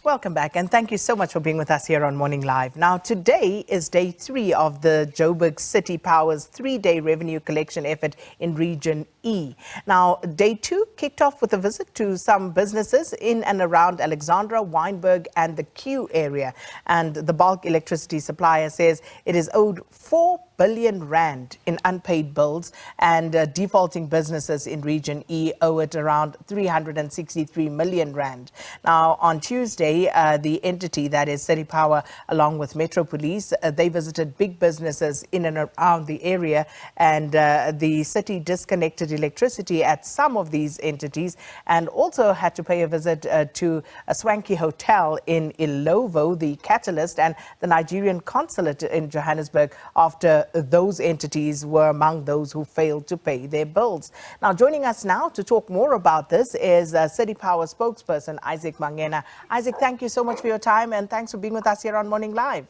Welcome back, and thank you so much for being with us here on Morning Live. Now, today is day 3 of the Joburg City Power's 3-day revenue collection effort in Region E. Now, day 2 kicked off with a visit to some businesses in and around Alexandra, Wynberg and the Kew area. And the bulk electricity supplier says it is owed 4 billion rand in unpaid bills, and defaulting businesses in Region E owe it around 363 million rand. Now, on Tuesday, the entity, that is City Power, along with Metro Police, they visited big businesses in and around the area, and the city disconnected electricity at some of these entities and also had to pay a visit to a swanky hotel in Ilovo, the Catalyst, and the Nigerian consulate in Johannesburg after those entities were among those who failed to pay their bills. Now, joining us now to talk more about this is City Power spokesperson Isaac Mangena. Isaac, thank you so much for your time, and thanks for being with us here on Morning Live.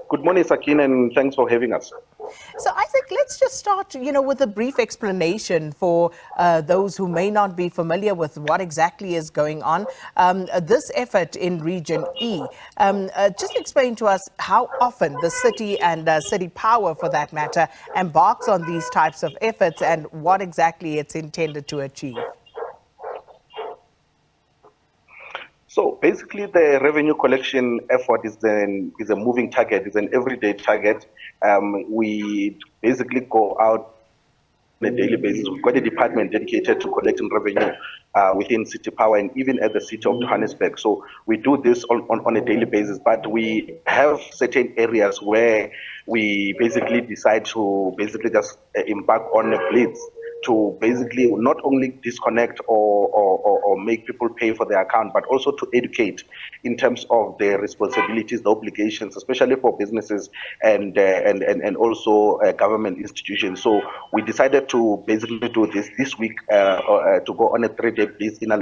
Good morning, Sakin, and thanks for having us. So, Isaac, let's just start, with a brief explanation for those who may not be familiar with what exactly is going on. This effort in Region E, just explain to us how often the city and City Power, for that matter, embarks on these types of efforts and what exactly it's intended to achieve. So basically, the revenue collection effort is a moving target, it's an everyday target. We basically go out on a daily basis. We've got a department dedicated to collecting revenue within City Power and even at the city of Johannesburg. So we do this on a daily basis, but we have certain areas where we basically decide to just embark on a blitz to basically not only disconnect or make people pay for their account, but also to educate in terms of their responsibilities, the obligations, especially for businesses and also government institutions. So we decided to basically do this week to go on a 3-day blitz in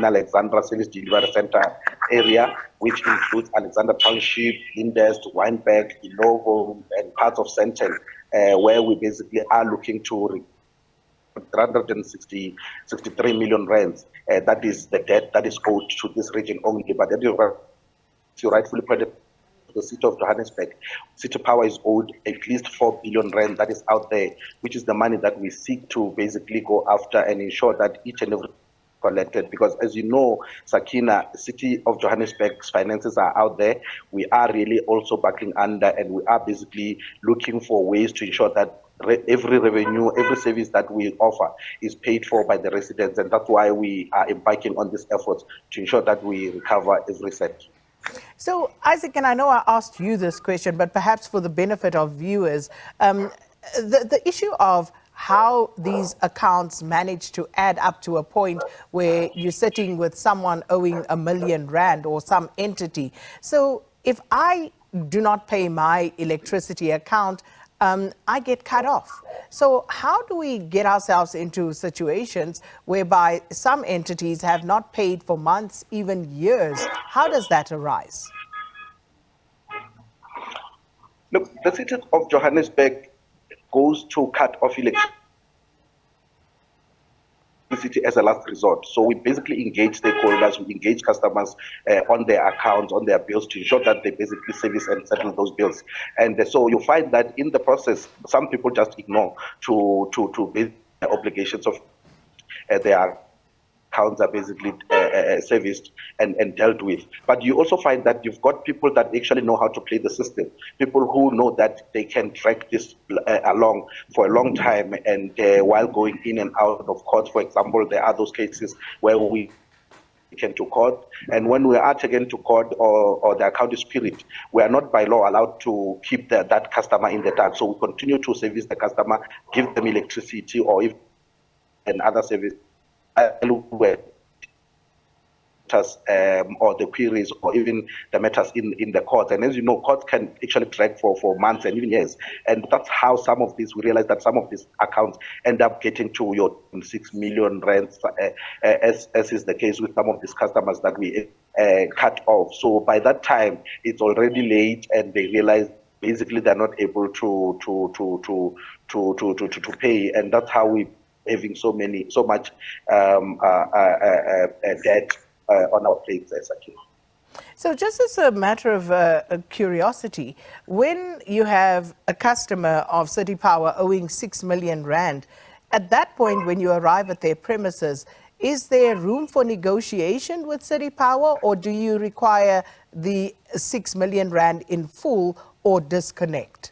Alexandra Service Delivery Center area, which includes Alexandra Township, Indest, Wynberg, Ilovo, and parts of Sandton, where we basically are looking to 363 million rands. That is the debt that is owed to this region only. But as you rightfully pointed, the city of Johannesburg, City Power is owed at least 4 billion rand that is out there, which is the money that we seek to basically go after and ensure that each and every collected. Because as you know, Sakina, the city of Johannesburg's finances are out there. We are really also backing under, and we are basically looking for ways to ensure that every revenue, every service that we offer is paid for by the residents, and that's why we are embarking on this effort to ensure that we recover every cent. So, Isaac, and I know I asked you this question, but perhaps for the benefit of viewers, the issue of how these accounts manage to add up to a point where you're sitting with someone owing 1 million rand or some entity. So if I do not pay my electricity account, I get cut off. So how do we get ourselves into situations whereby some entities have not paid for months, even years? How does that arise? Look, the city of Johannesburg goes to cut off electricity as a last resort. So we basically engage stakeholders, we engage customers on their accounts, on their bills, to ensure that they basically service and settle those bills. And so you find that in the process, some people just ignore to pay the obligations of their accounts are basically serviced and dealt with. But you also find that you've got people that actually know how to play the system, people who know that they can drag this along for a long time, and while going in and out of court, for example, there are those cases where we taken to court, and when we are taken to court or the account is spirit, we are not by law allowed to keep that customer in the dark. So we continue to service the customer, give them electricity or even another service or the queries or even the matters in the court. And as you know, courts can actually drag for months and even years. And that's how some of these, we realize that some of these accounts end up getting to your 6 million rands, as is the case with some of these customers that we cut off. So by that time, it's already late, and they realize basically they're not able to pay, and that's how we having so much debt on our plates as a kid. So just as a matter of curiosity, when you have a customer of City Power owing 6 million rand, at that point when you arrive at their premises, is there room for negotiation with City Power, or do you require the 6 million rand in full or disconnect?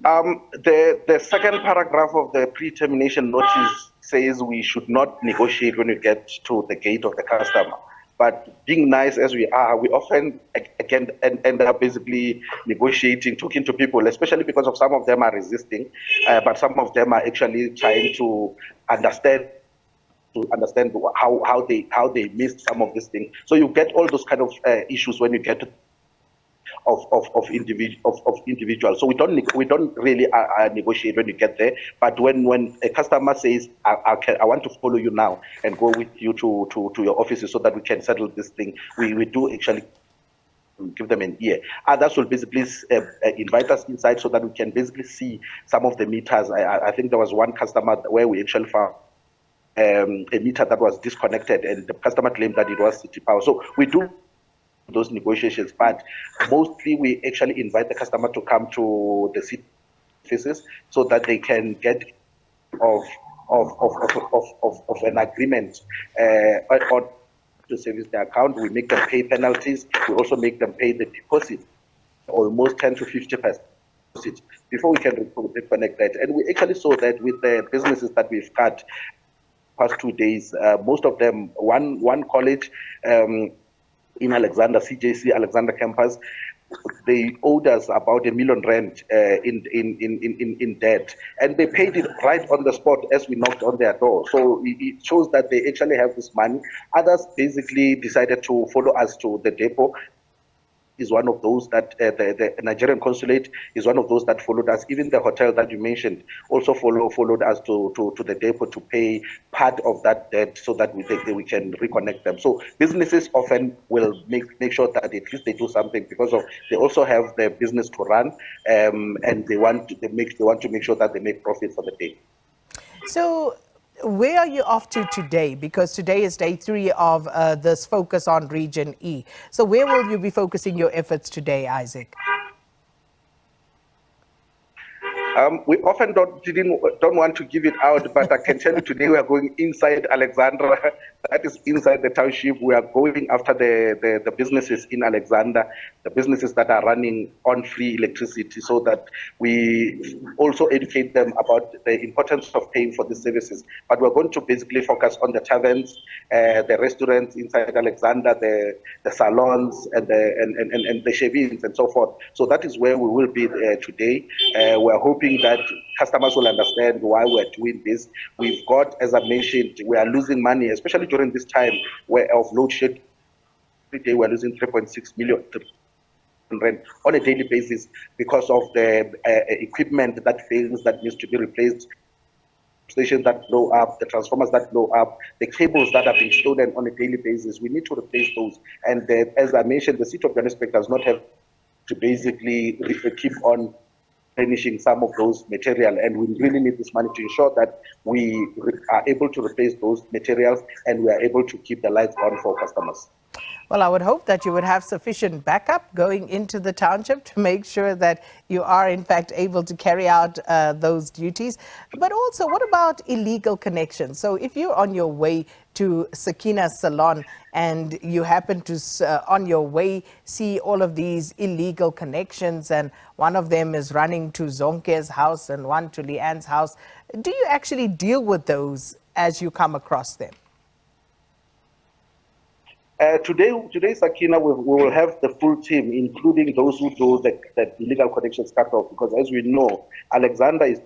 The second paragraph of the pre-termination notice says we should not negotiate when we get to the gate of the customer. But being nice as we are, we often again end up basically negotiating, talking to people, especially because of some of them are resisting, but some of them are actually trying to understand how they missed some of these things. So you get all those kind of issues when you get to of individuals. So we don't really negotiate when you get there. But when a customer says, I want to follow you now and go with you to your offices so that we can settle this thing, we do actually give them an ear. Others will basically invite us inside so that we can basically see some of the meters. I think there was one customer where we actually found a meter that was disconnected, and the customer claimed that it was City Power. So we do those negotiations, but mostly we actually invite the customer to come to the city offices so that they can get of an agreement on to service the account. We make them pay penalties. We also make them pay the deposit, almost 10 to 50% before we can reconnect that. And we actually saw that with the businesses that we've cut past 2 days, most of them, one college in Alexandra, CJC Alexandra campus, they owed us about R1 million in debt, and they paid it right on the spot as we knocked on their door. So it shows that they actually have this money. Others basically decided to follow us to the depot. Is one of those that the Nigerian consulate is one of those that followed us. Even the hotel that you mentioned also followed us to the depot to pay part of that debt so that we can reconnect them. So businesses often will make sure that at least they do something because of they also have their business to run, and they want to make sure that they make profit for the day. So where are you off to today? Because today is day 3 of this focus on Region E. So where will you be focusing your efforts today, Isaac? We often don't want to give it out, but I can tell you today we are going inside Alexandra. That is inside the township. We are going after the businesses in Alexandra, the businesses that are running on free electricity, so that we also educate them about the importance of paying for these services. But we're going to basically focus on the taverns, the restaurants inside Alexandra, the salons, and the shavings and so forth. So that is where we will be today. We're hoping that customers will understand why we're doing this. We've got, as I mentioned, we are losing money, especially during this time of load shed. Every day we're losing 3.6 million rand on a daily basis because of the equipment that fails, that needs to be replaced, stations that blow up, the transformers that blow up, the cables that are being stolen on a daily basis. We need to replace those. And as I mentioned, the city of Johannesburg does not have to basically keep on finishing some of those material, and we really need this money to ensure that we are able to replace those materials and we are able to keep the lights on for customers. Well, I would hope that you would have sufficient backup going into the township to make sure that you are, in fact, able to carry out those duties. But also, what about illegal connections? So if you're on your way to Sakina's salon and you happen to, on your way, see all of these illegal connections, and one of them is running to Zonke's house and one to Leanne's house, do you actually deal with those as you come across them? Today, Sakina, we will have the full team, including those who do the illegal connections cut off, because as we know, Alexandra is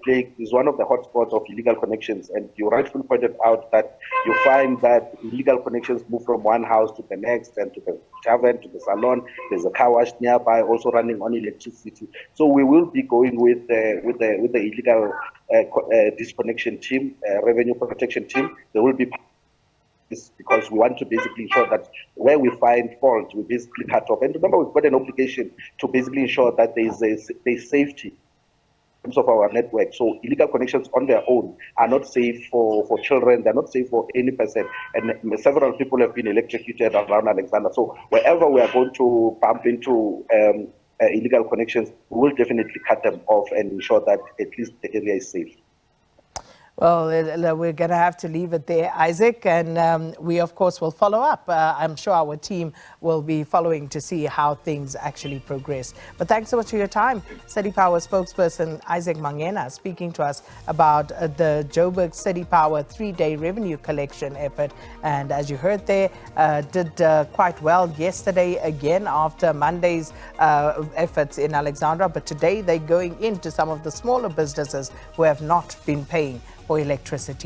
one of the hotspots of illegal connections, and you rightfully pointed out that you find that illegal connections move from one house to the next, and to the tavern, to the salon. There's a car wash nearby, also running on electricity. So we will be going with the illegal disconnection team, revenue protection team. There will be because we want to basically ensure that where we find fault, we basically cut off. And remember, we've got an obligation to basically ensure that there's safety of our network. So illegal connections on their own are not safe for children. They're not safe for any person. And several people have been electrocuted around Alexandra. So wherever we are going to bump into illegal connections, we will definitely cut them off and ensure that at least the area is safe. Well, we're going to have to leave it there, Isaac, and we, of course, will follow up. I'm sure our team will be following to see how things actually progress. But thanks so much for your time. City Power spokesperson Isaac Mangena speaking to us about the Joburg City Power 3-day revenue collection effort. And as you heard there, did quite well yesterday again after Monday's efforts in Alexandra. But today they're going into some of the smaller businesses who have not been paying for electricity.